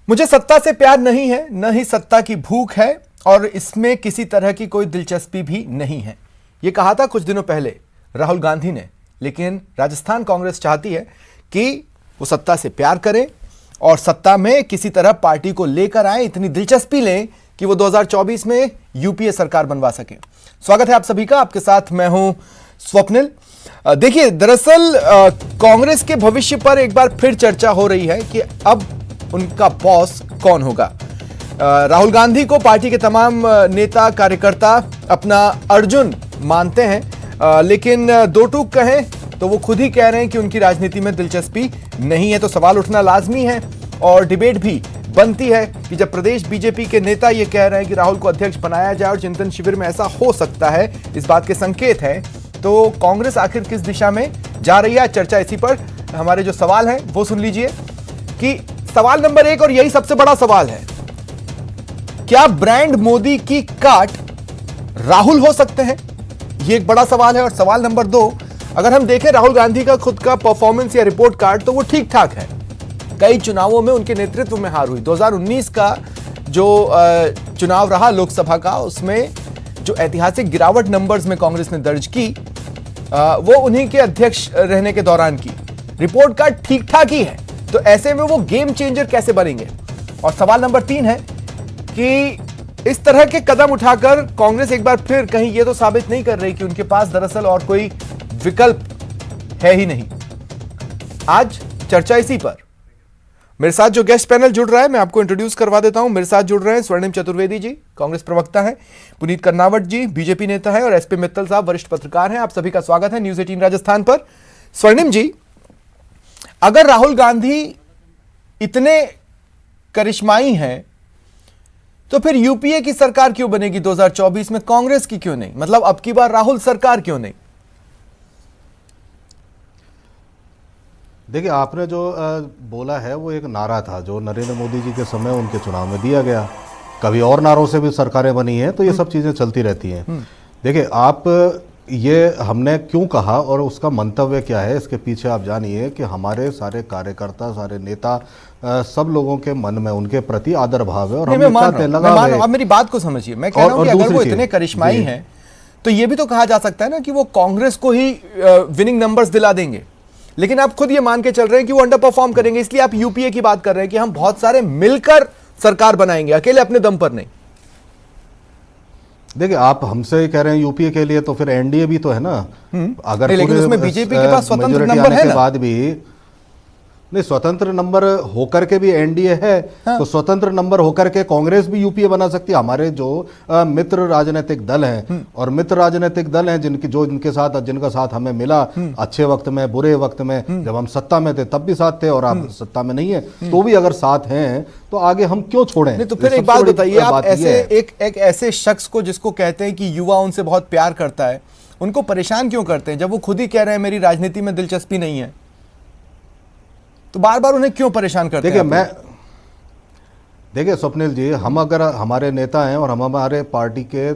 मुझे सत्ता से प्यार नहीं है, न ही सत्ता की भूख है और इसमें किसी तरह की कोई दिलचस्पी भी नहीं है। यह कहा था कुछ दिनों पहले राहुल गांधी ने। लेकिन राजस्थान कांग्रेस चाहती है कि वो सत्ता से प्यार करें और सत्ता में किसी तरह पार्टी को लेकर आए, इतनी दिलचस्पी लें कि वो 2024 में यूपीए सरकार बनवा सके। स्वागत है आप सभी का, आपके साथ मैं हूं स्वप्निल। देखिए, दरअसल कांग्रेस के भविष्य पर एक बार फिर चर्चा हो रही है कि अब उनका बॉस कौन होगा। राहुल गांधी को पार्टी के तमाम नेता कार्यकर्ता अपना अर्जुन मानते हैं, लेकिन दो टूक कहें तो वो खुद ही कह रहे हैं कि उनकी राजनीति में दिलचस्पी नहीं है। तो सवाल उठना लाजमी है और डिबेट भी बनती है कि जब प्रदेश बीजेपी के नेता ये कह रहे हैं कि राहुल को अध्यक्ष बनाया जाए और चिंतन शिविर में ऐसा हो सकता है, इस बात के संकेत हैं, तो कांग्रेस आखिर किस दिशा में जा रही है। चर्चा इसी पर हमारे जो सवाल हैं वो सुन लीजिए कि सवाल नंबर 1 और यही सबसे बड़ा सवाल है, क्या ब्रांड मोदी की काट राहुल हो सकते हैं? यह एक बड़ा सवाल है। और सवाल नंबर 2, अगर हम देखें राहुल गांधी का खुद का परफॉर्मेंस या रिपोर्ट कार्ड तो वो ठीक ठाक है। कई चुनावों में उनके नेतृत्व में हार हुई। 2019 का जो चुनाव रहा लोकसभा का, उसमें जो ऐतिहासिक गिरावट नंबर्स में कांग्रेस ने दर्ज की, वो उन्हीं के अध्यक्ष रहने के दौरान की। रिपोर्ट कार्ड ठीक ठाक ही है, तो ऐसे में वो गेम चेंजर कैसे बनेंगे? और सवाल नंबर 3 है कि इस तरह के कदम उठाकर कांग्रेस एक बार फिर कहीं ये तो साबित नहीं कर रही कि उनके पास दरअसल और कोई विकल्प है ही नहीं। आज चर्चा इसी पर। मेरे साथ जो गेस्ट पैनल जुड़ रहा है मैं आपको इंट्रोड्यूस करवा देता हूं। मेरे साथ जुड़ रहे हैं स्वर्णिम चतुर्वेदी जी, कांग्रेस प्रवक्ता हैं, पुनीत कर्नावट जी, बीजेपी नेता है, और एसपी मित्तल साहब वरिष्ठ पत्रकार हैं। आप सभी का स्वागत है न्यूज 18 राजस्थान पर। स्वर्णिम जी, अगर राहुल गांधी इतने करिश्माई हैं तो फिर यूपीए की सरकार क्यों बनेगी 2024 में? कांग्रेस की क्यों नहीं? मतलब अब की बार राहुल सरकार क्यों नहीं? देखिए, आपने जो बोला है वो एक नारा था जो नरेंद्र मोदी जी के समय उनके चुनाव में दिया गया। कभी और नारों से भी सरकारें बनी हैं, तो ये सब चीज़ें चलती रहती हैं। देखिए, आप ये हमने क्यों कहा और उसका मंतव्य क्या है, इसके पीछे आप जानिए कि हमारे सारे कार्यकर्ता, सारे नेता, सब लोगों के मन में उनके प्रति आदर भाव है। और हम आप मेरी बात को समझिए। मैं कह रहा हूं कि अगर वो इतने करिश्माई हैं तो ये भी तो कहा जा सकता है ना कि वो कांग्रेस को ही विनिंग नंबर्स दिला देंगे। लेकिन आप खुद ये मान के चल रहे हैं कि वो अंडर परफॉर्म करेंगे, इसलिए आप यूपीए की बात कर रहे हैं कि हम बहुत सारे मिलकर सरकार बनाएंगे, अकेले अपने दम पर नहीं। देखिए, आप हमसे कह रहे हैं यूपीए के लिए, तो फिर एनडीए भी तो है ना। अगर लेकिन उसमें बीजेपी के पास स्वतंत्र नंबर है ना? बाद भी नहीं, स्वतंत्र नंबर होकर के भी एनडीए है। हाँ। तो स्वतंत्र नंबर होकर के कांग्रेस भी यूपीए बना सकती है। हमारे जो मित्र राजनीतिक दल हैं और मित्र राजनीतिक दल हैं जिनका साथ हमें मिला अच्छे वक्त में, बुरे वक्त में, जब हम सत्ता में थे तब भी साथ थे और आप सत्ता में नहीं है तो भी अगर साथ हैं तो आगे हम क्यों छोड़ें? नहीं, तो फिर एक बात बताइए, आप ऐसे एक ऐसे शख्स को जिसको कहते हैं कि युवा उनसे बहुत प्यार करता है, उनको परेशान क्यों करते हैं जब वो खुद ही कह रहे हैं मेरी राजनीति में दिलचस्पी नहीं है? तो बार बार उन्हें क्यों परेशान करते हैं? देखिए स्वप्निल जी, हम अगर हमारे नेता हैं और हम हमारे पार्टी के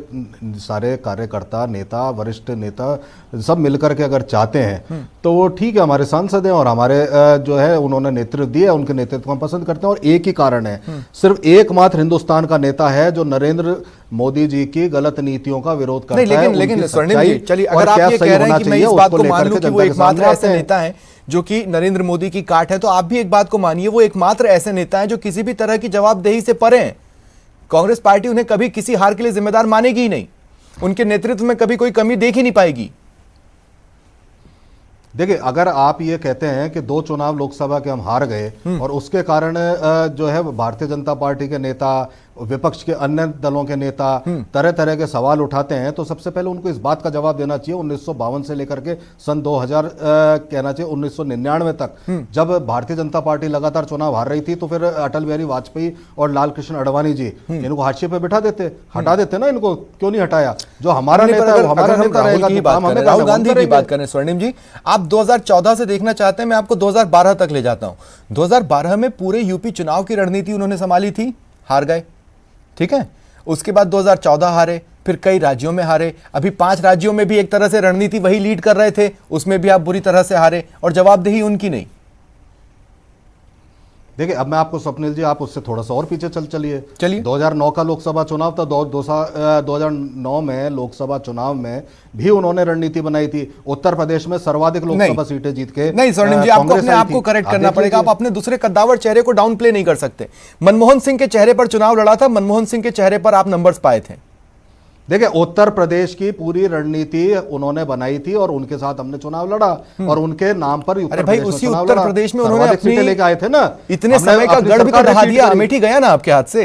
सारे कार्यकर्ता, नेता, वरिष्ठ नेता सब मिलकर के अगर चाहते हैं तो वो ठीक है, हमारे सांसद हैं और हमारे जो है उन्होंने नेतृत्व दिया, उनके नेतृत्व को हम पसंद करते हैं। और एक ही कारण है, सिर्फ एकमात्र हिंदुस्तान का नेता है जो नरेंद्र मोदी जी की गलत नीतियों का विरोध करता है। लेकिन स्वर्णिम जी, चलिए, अगर आप ये कह रहे हैं कि मैं इस बात को मान लूं कि वो एकमात्र ऐसे नेता हैं जो कि नरेंद्र मोदी की काट है, तो आप भी एक बात को मानिए, वो एकमात्र ऐसे नेता हैं जो किसी भी तरह की जवाबदेही से परे हैं। कांग्रेस पार्टी उन्हें कभी किसी हार के लिए जिम्मेदार मानेगी ही नहीं, उनके नेतृत्व में कभी कोई कमी देख ही नहीं पाएगी। देखिए, अगर आप ये कहते हैं कि 2 चुनाव लोकसभा के हम हार गए और उसके कारण जो है भारतीय जनता पार्टी के नेता, विपक्ष के अन्य दलों के नेता तरह तरह के सवाल उठाते हैं, तो सबसे पहले उनको इस बात का जवाब देना चाहिए 1952 से लेकर के सन 2000 कहना चाहिए 1999 तक, जब भारतीय जनता पार्टी लगातार चुनाव हार रही थी, तो फिर अटल बिहारी वाजपेयी और लाल कृष्ण आडवाणी जी इनको हाशिए पे बिठा देते, हटा देते ना। इनको क्यों नहीं हटाया? जो हमारा नेता है वो हमारा नेता रहेगा। राहुल गांधी की बात करें स्वर्णिम जी, आप 2014 से देखना चाहते हैं, मैं आपको 2012 तक ले जाता हूं। 2012 में पूरे यूपी चुनाव की रणनीति उन्होंने संभाली थी, हार गए, ठीक है। उसके बाद 2014 हारे, फिर कई राज्यों में हारे, अभी 5 राज्यों में भी एक तरह से रणनीति वही लीड कर रहे थे, उसमें भी आप बुरी तरह से हारे और जवाबदेही उनकी नहीं। देखिए, अब मैं आपको स्वप्निल जी, आप उससे थोड़ा सा और पीछे चलिए। 2009 का लोकसभा चुनाव था। 2009 में लोकसभा चुनाव में भी उन्होंने रणनीति बनाई थी। उत्तर प्रदेश में सर्वाधिक लोकसभा सीटें जीत के नहीं स्वर्णिम जी, आपको अपने आप को करेक्ट करना पड़ेगा। आप अपने दूसरे कद्दावर चेहरे को डाउन प्ले नहीं कर सकते। मनमोहन सिंह के चेहरे पर चुनाव लड़ा था, मनमोहन सिंह के चेहरे पर आप नंबर्स पाए थे। देखिए, उत्तर प्रदेश की पूरी रणनीति उन्होंने बनाई थी और उनके साथ हमने चुनाव लड़ा और उनके नाम पर अरे भाई, उसी उत्तर प्रदेश में उन्होंने अपनी सीटें लेके आए थे ना। इतने समय का गढ़ भी तो ढहा दिया, अमेठी गया ना आपके हाथ से।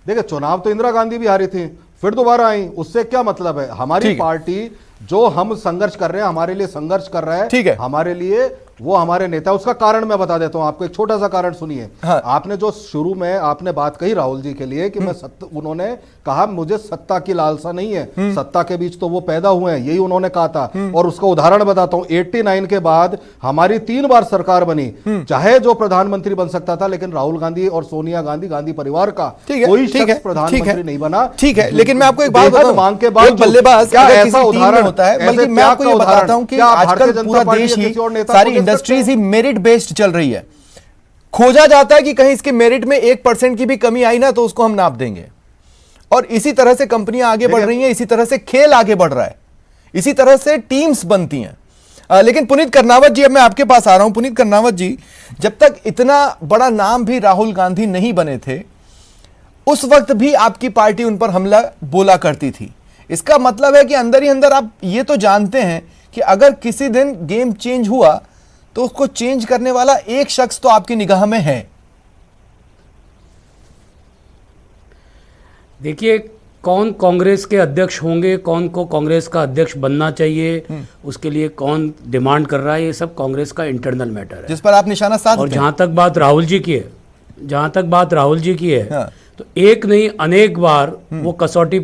देखिए, चुनाव तो इंदिरा गांधी भी हारी थी, फिर दोबारा आई, उससे क्या मतलब है? हमारी पार्टी जो हम संघर्ष कर रहे हैं, हमारे लिए संघर्ष कर रहा है, ठीक है, हमारे लिए वो हमारे नेता। उसका कारण मैं बता देता हूं आपको, एक छोटा सा कारण सुनिए। हाँ। आपने जो शुरू में आपने बात कही राहुल जी के लिए कि उन्होंने कहा मुझे सत्ता की लालसा नहीं है, सत्ता के बीच तो वो पैदा हुए हैं, यही उन्होंने कहा था। और उसका उदाहरण बताता हूं, 89 के बाद हमारी 3 बार सरकार बनी, चाहे जो प्रधानमंत्री बन सकता था, लेकिन राहुल गांधी और सोनिया गांधी, गांधी परिवार का कोई शख्स प्रधानमंत्री नहीं बना। ठीक है, लेकिन मैं आपको एक बात बताऊं, मांग के बाद बल्लेबाज क्या ऐसा उदाहरण होता है, बल्कि मैं आपको ये बताता हूं कि आजकल पूरा देश ही, सारी इंडस्ट्रीज ही मेरिट बेस्ड चल रही है। खोजा जाता है कि कहीं इसके मेरिट में 1% की भी कमी आई ना तो उसको हम नाप देंगे। और इसी तरह से कंपनियां आगे बढ़ रही हैं, इसी तरह से खेल आगे बढ़ रहा है, इसी तरह से टीम्स बनती हैं। लेकिन पुनीत कर्नावत जी, अब मैं आपके पास आ रहा हूं। पुनीत कर्नावत जी, जब तक इतना बड़ा नाम भी राहुल गांधी नहीं बने थे, उस वक्त भी आपकी पार्टी उन पर हमला बोला करती थी। इसका मतलब है कि अंदर ही अंदर आप ये तो जानते हैं कि अगर किसी दिन गेम चेंज हुआ तो उसको चेंज करने वाला एक शख्स तो आपकी निगाह में है। देखिए, कौन कांग्रेस के अध्यक्ष होंगे, कौन को कांग्रेस का अध्यक्ष बनना चाहिए, उसके लिए कौन डिमांड कर रहा है, ये सब कांग्रेस का इंटरनल मैटर है, जिस पर आप निशाना साधते हैं। और जहां तक बात राहुल जी की है, हाँ। तो एक नहीं अनेक बार वो कसौटी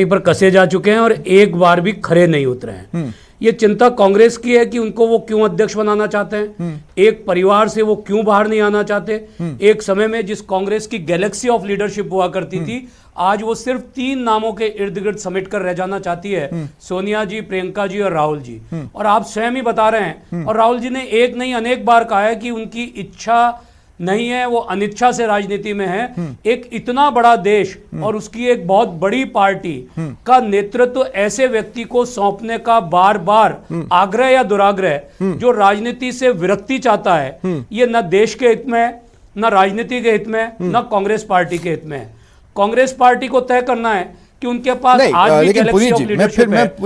पर कसे जा चुके हैं और एक बार भी खरे नहीं उतरे हैं। ये चिंता कांग्रेस की है कि उनको वो क्यों अध्यक्ष बनाना चाहते हैं, एक परिवार से वो क्यों बाहर नहीं आना चाहते। एक समय में जिस कांग्रेस की गैलेक्सी ऑफ लीडरशिप हुआ करती थी, आज वो सिर्फ 3 नामों के इर्द गिर्द समेट कर रह जाना चाहती है, सोनिया जी, प्रियंका जी और राहुल जी। और आप स्वयं ही बता रहे हैं, और राहुल जी ने एक नहीं अनेक बार कहा है कि उनकी इच्छा नहीं है, वो अनिच्छा से राजनीति में है। एक इतना बड़ा देश और उसकी एक बहुत बड़ी पार्टी का नेतृत्व ऐसे व्यक्ति को सौंपने का बार बार आग्रह या दुराग्रह, जो राजनीति से विरक्ति चाहता है, ये न देश के हित में है, न राजनीति के हित में है, न कांग्रेस पार्टी के हित में है। कांग्रेस पार्टी को तय करना है कि उनके पास आज भी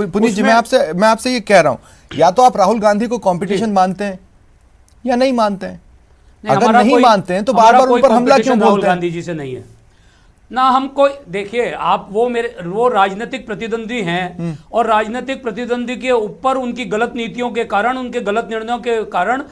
पुनीत जी, मैं आपसे ये कह रहा हूं, या तो आप राहुल गांधी को कंपटीशन मानते हैं या नहीं मानते हैं। अगर नहीं मानते हैं तो बार बार उन पर हमला क्यों बोलते हैं? राहुल गांधी जी से नहीं है ना। हमको देखिए, आप वो राजनीतिक प्रतिद्वंदी हैं, और राजनीतिक प्रतिद्वंदी के ऊपर उनकी गलत नीतियों के कारण, उनके गलत निर्णयों के कारण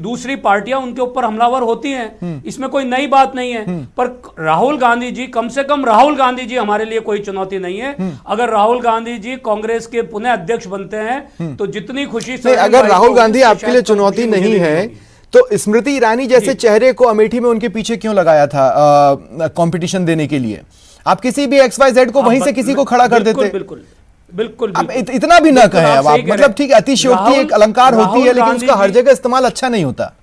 दूसरी पार्टियां उनके ऊपर हमलावर होती हैं। इसमें कोई नई बात नहीं है। पर राहुल गांधी जी, कम से कम राहुल गांधी जी हमारे लिए कोई चुनौती नहीं है। अगर राहुल गांधी जी कांग्रेस के पुनः अध्यक्ष बनते हैं तो जितनी खुशी से, अगर राहुल गांधी आपके लिए चुनौती नहीं है तो स्मृति ईरानी जैसे चेहरे को अमेठी में उनके पीछे क्यों लगाया था कंपटीशन देने के लिए? आप किसी भी XYZ को वहीं से किसी को खड़ा कर देते। बिल्कुल। अब इतना भी ना कहें अब आप, मतलब ठीक है, अतिशयोक्ति एक अलंकार होती है, लेकिन उसका हर जगह इस्तेमाल अच्छा नहीं होता।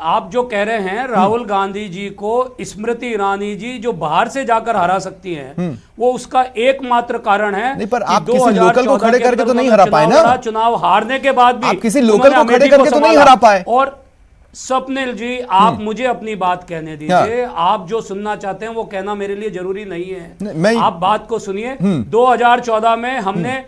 आप जो कह रहे हैं, राहुल गांधी जी को स्मृति ईरानी जी जो बाहर से जाकर हरा सकती हैं, वो उसका एकमात्र कारण है। नहीं, पर आप किसी लोकल को खड़े करके तो नहीं हरा पाए ना। चुनाव हारने के बाद भी आप किसी लोकल को खड़े करके तो नहीं हरा पाए। और स्वप्निल जी, आप मुझे अपनी बात कहने दीजिए। आप जो सुनना चाहते हैं वो कहना मेरे लिए जरूरी नहीं है। आप बात को सुनिए। 2014 में हमने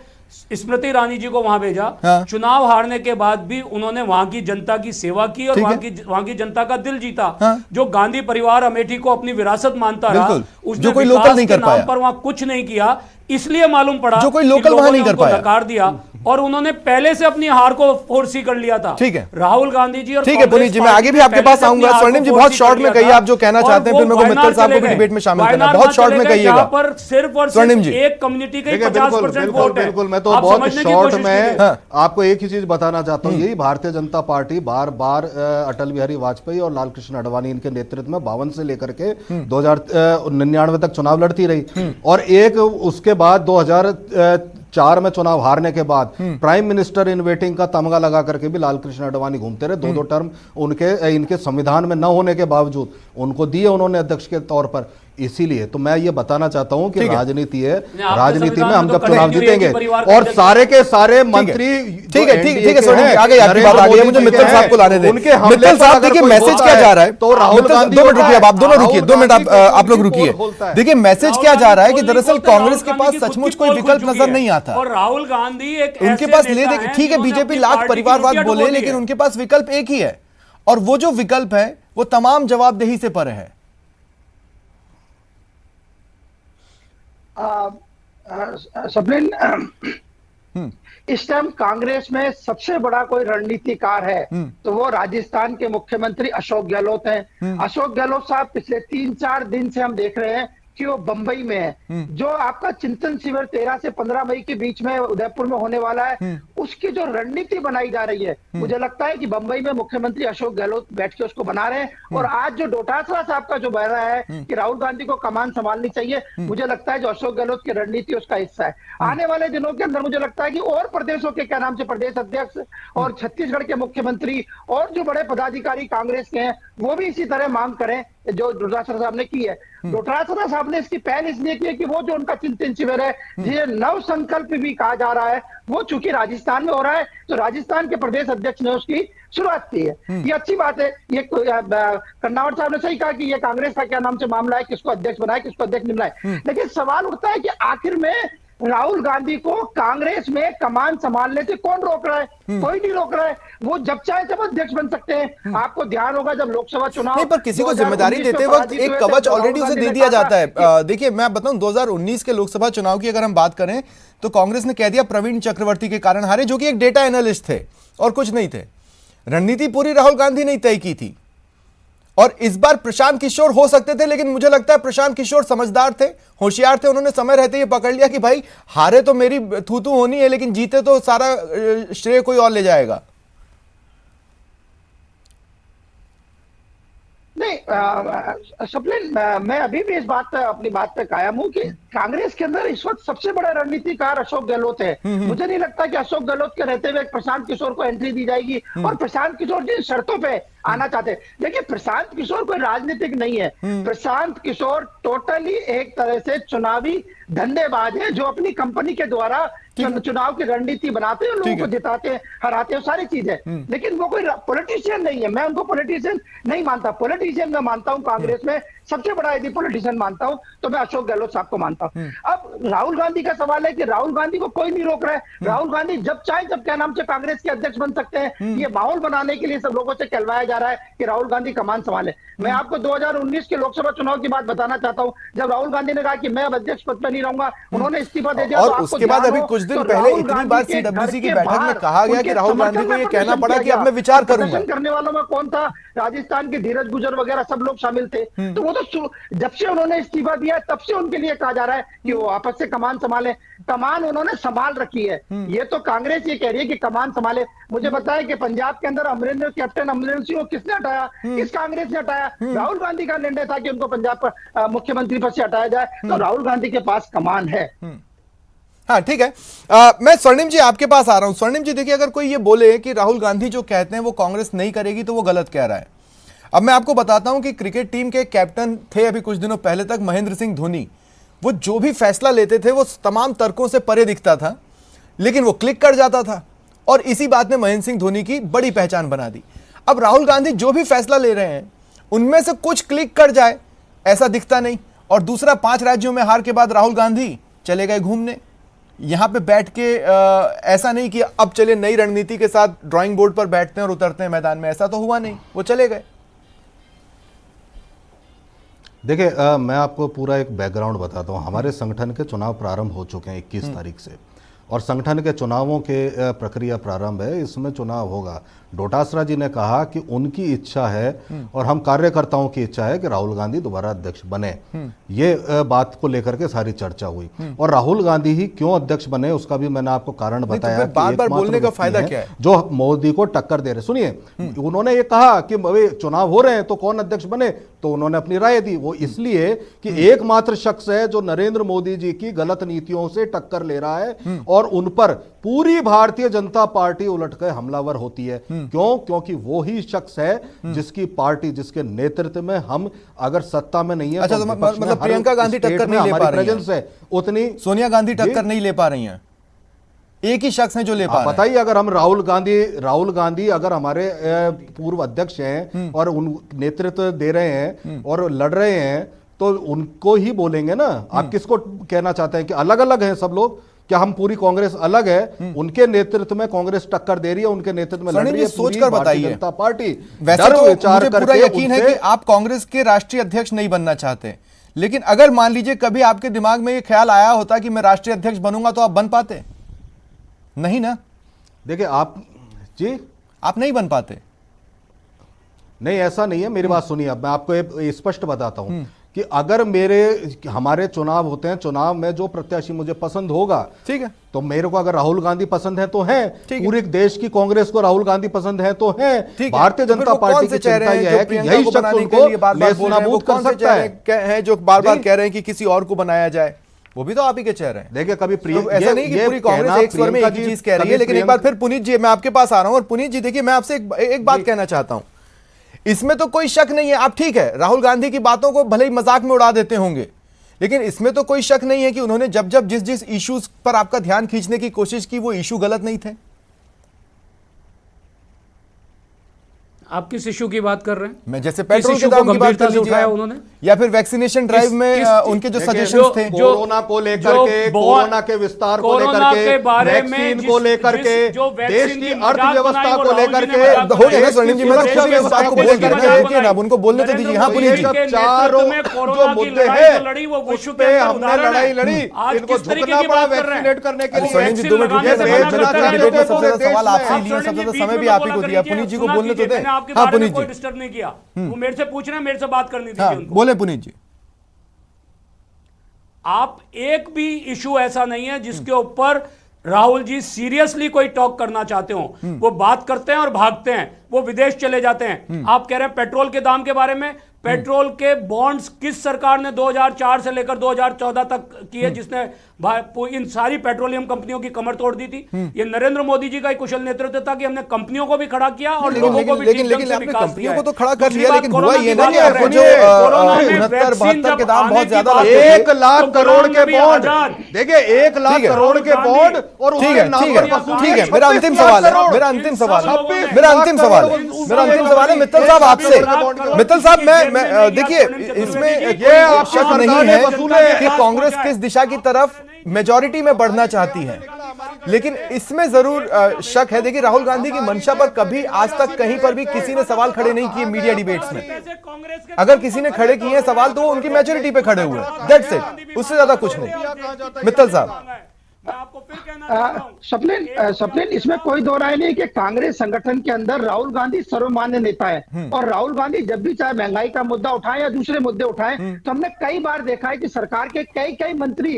स्मृति ईरानी जी को वहां भेजा। चुनाव हारने के बाद भी उन्होंने वहां की जनता की सेवा की और वहां की जनता का दिल जीता। जो गांधी परिवार अमेठी को अपनी विरासत मानता रहा, उसने कोई लोकल नहीं कर पाया, पर वहां कुछ नहीं किया, इसलिए मालूम पड़ा जो कोई लोकल वहां नहीं कर पाया, नकार दिया, और उन्होंने पहले से अपनी हार को फोर्सी कर लिया था। ठीक है राहुल गांधी जी। और ठीक है पुनीत जी, मैं आगे भी आपके पास आऊंगा। स्वर्णिम जी, बहुत शॉर्ट में कहिए आप जो कहना चाहते हैं, फिर मेरे को मित्तल साहब को भी डिबेट में शामिल करना है। बहुत शॉर्ट में कहिएगा। पर सिर्फ और सिर्फ एक कम्युनिटी के 50% वोट है। बिल्कुल, मैं तो बहुत शॉर्ट में आपको एक ही चीज बताना चाहता हूं। यही भारतीय जनता पार्टी बार बार अटल बिहारी वाजपेयी और लाल कृष्ण आडवाणी इनके नेतृत्व में 52 से लेकर के 2099 तक चुनाव लड़ती रही, और एक उसके बाद 2004 में चुनाव हारने के बाद प्राइम मिनिस्टर इन वेटिंग का तमगा लगा करके भी लाल कृष्ण आडवाणी घूमते रहे। दो टर्म इनके संविधान में न होने के बावजूद उनको दिए उन्होंने अध्यक्ष के तौर पर। इसीलिए तो मैं ये बताना चाहता हूं कि राजनीति है, राजनीति में हम जब चुनाव जीतेंगे और सारे के सारे मंत्री, ठीक है सोनी आ गई आपकी बात आ गई है, मुझे मित्तल साहब को लाने दें। मित्तल साहब देखिए मैसेज क्या जा रहा है, तो राहुल गांधी 2 मिनट रुकिए, आप दोनों रुकिए, 2 मिनट आप लोग रुकिए। देखिए मैसेज क्या जा रहा है कि दरअसल कांग्रेस के पास सचमुच कोई विकल्प नजर नहीं आता और राहुल गांधी एक उनके पास ले दे, ठीक है बीजेपी लाख परिवारवाद बोले, लेकिन उनके पास विकल्प एक ही है और वो जो विकल्प है वो तमाम जवाबदेही से परे है। सबलिन, इस टाइम कांग्रेस में सबसे बड़ा कोई रणनीतिकार है तो वो राजस्थान के मुख्यमंत्री अशोक गहलोत हैं। अशोक गहलोत साहब पिछले 3-4 दिन से हम देख रहे हैं कि वो बंबई में है। जो आपका चिंतन शिविर 13 से 15 मई के बीच में उदयपुर में होने वाला है, उसकी जो रणनीति बनाई जा रही है, मुझे लगता है कि बंबई में मुख्यमंत्री अशोक गहलोत बैठ के उसको बना रहे हैं। और आज जो डोटासरा साहब का जो बह रहा है कि राहुल गांधी को कमान संभालनी चाहिए, मुझे लगता है जो अशोक गहलोत की रणनीति उसका हिस्सा है। आने वाले दिनों के अंदर मुझे लगता है कि और प्रदेशों के क्या नाम से प्रदेश अध्यक्ष और छत्तीसगढ़ के मुख्यमंत्री और जो बड़े पदाधिकारी कांग्रेस के हैं वो भी इसी तरह मांग करें जो डोटासरा साहब ने की है। डोटासरा साहब ने इसकी पहल इसलिए की है कि वो जो उनका चिंतन शिविर है, जिसे नव संकल्प भी कहा जा रहा है, वो चूंकि राजस्थान में हो रहा है तो राजस्थान के प्रदेश अध्यक्ष ने उसकी शुरुआत की है। ये अच्छी बात है। ये कर्नावट साहब ने सही कहा कि ये कांग्रेस का क्या नाम से मामला है, किसको अध्यक्ष बनाए, किसको अध्यक्ष नहीं बनाए। लेकिन सवाल उठता है कि आखिर में राहुल गांधी को कांग्रेस में कमान संभालने से कौन रोक रहा है? कोई नहीं रोक रहा है। वो जब चाहे तब अध्यक्ष बन सकते हैं। आपको ध्यान होगा जब लोकसभा चुनाव नहीं, पर किसी को जिम्मेदारी देते वक्त एक कवच ऑलरेडी उसे दे दिया जाता है। देखिए मैं बताऊं 2019 के लोकसभा चुनाव की अगर हम बात करें तो कांग्रेस ने कह दिया प्रवीण चक्रवर्ती के कारण हारे, जो कि एक डेटा एनालिस्ट थे और कुछ नहीं थे। रणनीति पूरी राहुल गांधी ने तय की थी और इस बार प्रशांत किशोर हो सकते थे, लेकिन मुझे लगता है प्रशांत किशोर समझदार थे, होशियार थे। उन्होंने समय रहते ये पकड़ लिया कि भाई हारे तो मेरी थू होनी है, लेकिन जीते तो सारा श्रेय कोई और ले जाएगा। नहीं सबलिन, मैं अभी भी इस बात पे अपनी बात पे कायम हूं कि कांग्रेस के अंदर इस वक्त सबसे बड़ा रणनीतिकार अशोक गहलोत है। मुझे नहीं लगता कि अशोक गहलोत के रहते हुए प्रशांत किशोर को एंट्री दी जाएगी। और प्रशांत किशोर जिन शर्तों पे आना चाहते हैं, देखिए प्रशांत किशोर कोई राजनीतिक नहीं है। प्रशांत किशोर टोटली एक तरह से चुनावी धंधेबाज है जो अपनी कंपनी के द्वारा चुनाव की रणनीति बनाते हैं, लोगों को जिताते हैं, हराते हैं, सारी चीजें। लेकिन वो कोई पॉलिटिशियन नहीं है। मैं उनको पॉलिटिशियन नहीं मानता। पॉलिटिशियन मैं मानता हूं कांग्रेस में सबसे बड़ा यदि पॉलिटिशियन मानता हूं तो मैं अशोक गहलोत साहब को मानता हूं। अब राहुल गांधी का सवाल है कि राहुल गांधी को कोई नहीं रोक रहा है। राहुल गांधी जब चाहे जब क्या नाम से कांग्रेस के अध्यक्ष बन सकते हैं। ये माहौल बनाने के लिए सब लोगों से कहलवाया जा रहा है कि राहुल गांधी कमान संभाले। मैं आपको 2019 के लोकसभा चुनाव की बात बताना चाहता हूं, जब राहुल गांधी ने कहा कि मैं अब अध्यक्ष पद पर नहीं रहूंगा, उन्होंने इस्तीफा दे दिया। और उसके बाद अभी कुछ दिन पहले इतनी बार सीडब्ल्यूसी की बैठक में कहा गया कि राहुल गांधी को यह कहना पड़ा कि अब मैं विचार करूंगा। करने वालों में कौन था? राजस्थान के धीरज गुजर वगैरह सब लोग शामिल थे। तो वो तो जब से उन्होंने इस्तीफा दिया तब से उनके लिए कहा जा रहा है कि वो आपस से कमान संभाले। कमान उन्होंने संभाल रखी है। ये तो कांग्रेस ये कह रही है कि कमान संभाले। मुझे बताया कि पंजाब के अंदर कैप्टन अमरिंदर सिंह को किसने हटाया? किस कांग्रेस ने हटाया? राहुल गांधी का निर्णय था कि उनको पंजाब पर मुख्यमंत्री पद से हटाया जाए। तो राहुल गांधी के पास कमान है। हाँ ठीक है। मैं स्वर्णिम जी आपके पास आ रहा हूं। स्वर्णिम जी देखिए, अगर कोई ये बोले कि राहुल गांधी जो कहते हैं वो कांग्रेस नहीं करेगी तो वो गलत कह रहा है। अब मैं आपको बताता हूं कि क्रिकेट टीम के कैप्टन थे अभी कुछ दिनों पहले तक महेंद्र सिंह धोनी। वो जो भी फैसला लेते थे वो तमाम तर्कों से परे दिखता था, लेकिन वो क्लिक कर जाता था और इसी बात ने महेंद्र सिंह धोनी की बड़ी पहचान बना दी। अब राहुल गांधी जो भी फैसला ले रहे हैं उनमें से कुछ क्लिक कर जाए ऐसा दिखता नहीं। और दूसरा, 5 राज्यों में हार के बाद राहुल गांधी चले गए घूमने। यहां पे बैठ के ऐसा नहीं कि अब चले नई रणनीति के साथ ड्राइंग बोर्ड पर बैठते हैं और उतरते हैं मैदान में, ऐसा तो हुआ नहीं, वो चले गए। देखिए मैं आपको पूरा एक बैकग्राउंड बताता हूँ। हमारे संगठन के चुनाव प्रारंभ हो चुके हैं 21 तारीख से, और संगठन के चुनावों के प्रक्रिया प्रारंभ है, इसमें चुनाव होगा। डोटासरा जी ने कहा कि उनकी इच्छा है और हम कार्यकर्ताओं की इच्छा है कि राहुल गांधी दोबारा अध्यक्ष बने। ये बात को लेकर के सारी चर्चा हुई। और राहुल गांधी ही क्यों अध्यक्ष बने उसका भी मैंने आपको कारण बताया। बार बार बोलने का फायदा क्या है? जो मोदी को टक्कर दे रहे। सुनिए, उन्होंने ये कहा कि चुनाव हो रहे हैं तो कौन अध्यक्ष बने, तो उन्होंने अपनी राय दी। वो इसलिए कि एकमात्र शख्स है जो नरेंद्र मोदी जी की गलत नीतियों से टक्कर ले रहा है और उन पर पूरी भारतीय जनता पार्टी उलट कर हमलावर होती है। क्यों? क्योंकि वो ही शख्स है जिसकी पार्टी, जिसके नेतृत्व में हम अगर सत्ता में नहीं है, अच्छा, तो मतलब प्रियंका गांधी टक्कर नहीं ले पा रही प्रेजेंस है उतनी, सोनिया गांधी टक्कर नहीं ले पा रही हैं, एक ही शख्स है जो ले पा रहे हैं। बताइए, अगर हम राहुल गांधी अगर हमारे पूर्व अध्यक्ष हैं और उन नेतृत्व दे रहे हैं और लड़ रहे हैं तो उनको ही बोलेंगे ना। आप किसको कहना चाहते हैं कि अलग अलग हैं सब लोग? क्या हम पूरी कांग्रेस अलग है? उनके नेतृत्व में कांग्रेस टक्कर दे रही है, उनके नेतृत्व में लड़ रही है सोचकर बताइए जनता पार्टी। वैसे तो मुझे पूरा यकीन है कि आप कांग्रेस के राष्ट्रीय अध्यक्ष नहीं बनना चाहते, लेकिन अगर मान लीजिए कभी आपके दिमाग में ये ख्याल आया होता कि मैं राष्ट्रीय अध्यक्ष बनूंगा, तो आप बन पाते? नहीं ना। देखिए आप नहीं बन पाते। नहीं, ऐसा नहीं है। मेरी बात सुनिए, अब मैं आपको स्पष्ट बताता हूं कि अगर हमारे चुनाव होते हैं, चुनाव में जो प्रत्याशी मुझे पसंद होगा, ठीक है, तो मेरे को अगर राहुल गांधी पसंद है तो है, पूरे देश की कांग्रेस को राहुल गांधी पसंद है तो है। भारतीय जनता पार्टी की चिंता यह है कि यही शख्स उनको नेस्तनाबूद कर सकता है, जो बार बार कह रहे हैं कि किसी और को बनाया जाए, वो भी तो आप ही के चेहरे हैं। देखिए, कभी ऐसा नहीं कि पूरी कांग्रेस एक स्वर में एक ही चीज कह रही है। लेकिन एक बार फिर पुनीत जी, मैं आपके पास आ रहा हूं। और पुनीत जी देखिए, मैं आपसे एक बात कहना चाहता हूं, इसमें तो कोई शक नहीं है, आप ठीक है राहुल गांधी की बातों को भले ही मजाक में उड़ा देते होंगे, लेकिन इसमें तो कोई शक नहीं है कि उन्होंने जब जब जिस जिस इश्यूज पर आपका ध्यान खींचने की कोशिश की, वो इशू गलत नहीं थे। आप किस इशू की बात कर रहे हैं? मैं जैसे पेट्रोल के दाम की बात कर लीजिए उन्होंने, या फिर वैक्सीनेशन ड्राइव में उनके जो सजेशंस थे, कोरोना को लेकर के, कोरोना के विस्तार को लेकर के, वैक्सीन को लेकर के, देश की अर्थव्यवस्था को लेकर के, हो गया ना स्वर्णिम जी, मैं तो खुद इस बात को बोल के देखिए ना, उनको बोलने तो दीजिए। हाँ पुनीत जी, चारों जो मुद्दे हैं उस पे हमने लड़ाई लड़ी, इनको झुकना पड़ा वैक्सीनेट करने के लिए। स्वर्णिम जी 2 मिनट रुकिए, डिबेट में सबसे ज्यादा सवाल आपसे लिए, सबसे ज्यादा समय भी आप ही को दिया। पुनीत जी को बोलने तो दें। हाँ पुनीत जी, डिस्टर्ब नहीं किया, वो मेरे से पूछ रहे हैं, मेरे से बात करनी थी। हाँ, बोले पुनीत जी। आप एक भी इशू ऐसा नहीं है जिसके ऊपर राहुल जी सीरियसली कोई टॉक करना चाहते हो। वो बात करते हैं और भागते हैं, वो विदेश चले जाते हैं। आप कह रहे हैं पेट्रोल के दाम के बारे में, पेट्रोल के बॉन्ड्स किस सरकार ने 2004 से लेकर 2014 तक किए, जिसने इन सारी पेट्रोलियम कंपनियों की कमर तोड़ दी थी? ये नरेंद्र मोदी जी का एक कुशल नेतृत्व था कि हमने कंपनियों को भी खड़ा किया और लोगों को भी ठीक ढंग से विकास दिया है। को तो खड़ा कर लिया, लेकिन हुआ ये ना कि आपको जो 69-72 के दाम बहुत ज्यादा 1 लाख करोड़ के बॉन्ड, देखिए 1 लाख करोड़ के बॉन्ड, और ठीक है, मेरा अंतिम सवाल है मित्तल साहब आपसे। मित्तल साहब, मैं देखिए, इसमें ये शक नहीं है कि कांग्रेस किस दिशा की तरफ मेजॉरिटी में बढ़ना चाहती है, लेकिन इसमें जरूर शक है। देखिए, राहुल गांधी की मंशा पर कभी आज तक कहीं पर भी किसी ने सवाल खड़े नहीं किए मीडिया डिबेट्स में। अगर किसी ने खड़े किए हैं सवाल, तो वो उनकी मैच्योरिटी पे खड़े हुए हैं, दैट्स इट, उससे ज्यादा कुछ नहीं। मित्तल साहब, मैं आपको फिर कहना चाहता हूं, स्वप्निल, इसमें कोई दो राय नहीं कि कांग्रेस संगठन के अंदर राहुल गांधी सर्वमान्य नेता है। और राहुल गांधी जब भी चाहे महंगाई का मुद्दा उठाएं या दूसरे मुद्दे उठाएं, तो हमने कई बार देखा है कि सरकार के कई मंत्री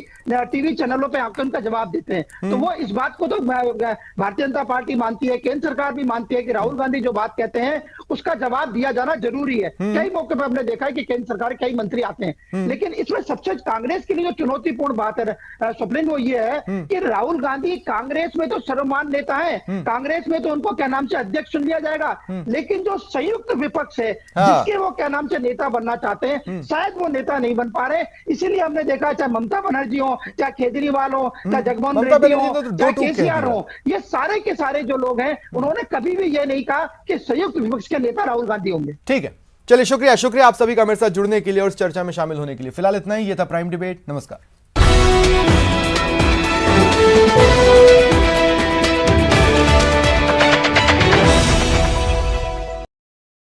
टीवी चैनलों पे आकर उनका जवाब देते हैं। तो वो इस बात को तो भारतीय जनता पार्टी मानती है, केंद्र सरकार भी मानती है कि राहुल गांधी जो बात कहते हैं उसका जवाब दिया जाना जरूरी है। कई मौके पर हमने देखा है कि केंद्र सरकार कई मंत्री आते हैं, लेकिन इसमें सबसे कांग्रेस के लिए जो चुनौतीपूर्ण बात है स्वप्निल, वो ये है कि राहुल गांधी कांग्रेस में तो सर्वमान्य नेता है, कांग्रेस में तो उनको क्या नाम से अध्यक्ष चुन लिया जाएगा, लेकिन जो संयुक्त विपक्ष है जिसके वो क्या नाम से नेता बनना चाहते हैं, शायद वो नेता नहीं बन पा रहे। इसीलिए हमने देखा, चाहे ममता बनर्जी हो, चाहे केजरीवाल हो, चाहे जगनमोहन रेड्डी हो, चाहे केसीआर हो, ये सारे के सारे जो लोग हैं, उन्होंने कभी भी ये नहीं कहा कि संयुक्त विपक्ष के नेता राहुल गांधी होंगे। ठीक है, चलिए, शुक्रिया आप सभी का मेरे साथ जुड़ने के लिए और इस चर्चा में शामिल होने के लिए। फिलहाल इतना ही। ये था प्राइम डिबेट। नमस्कार।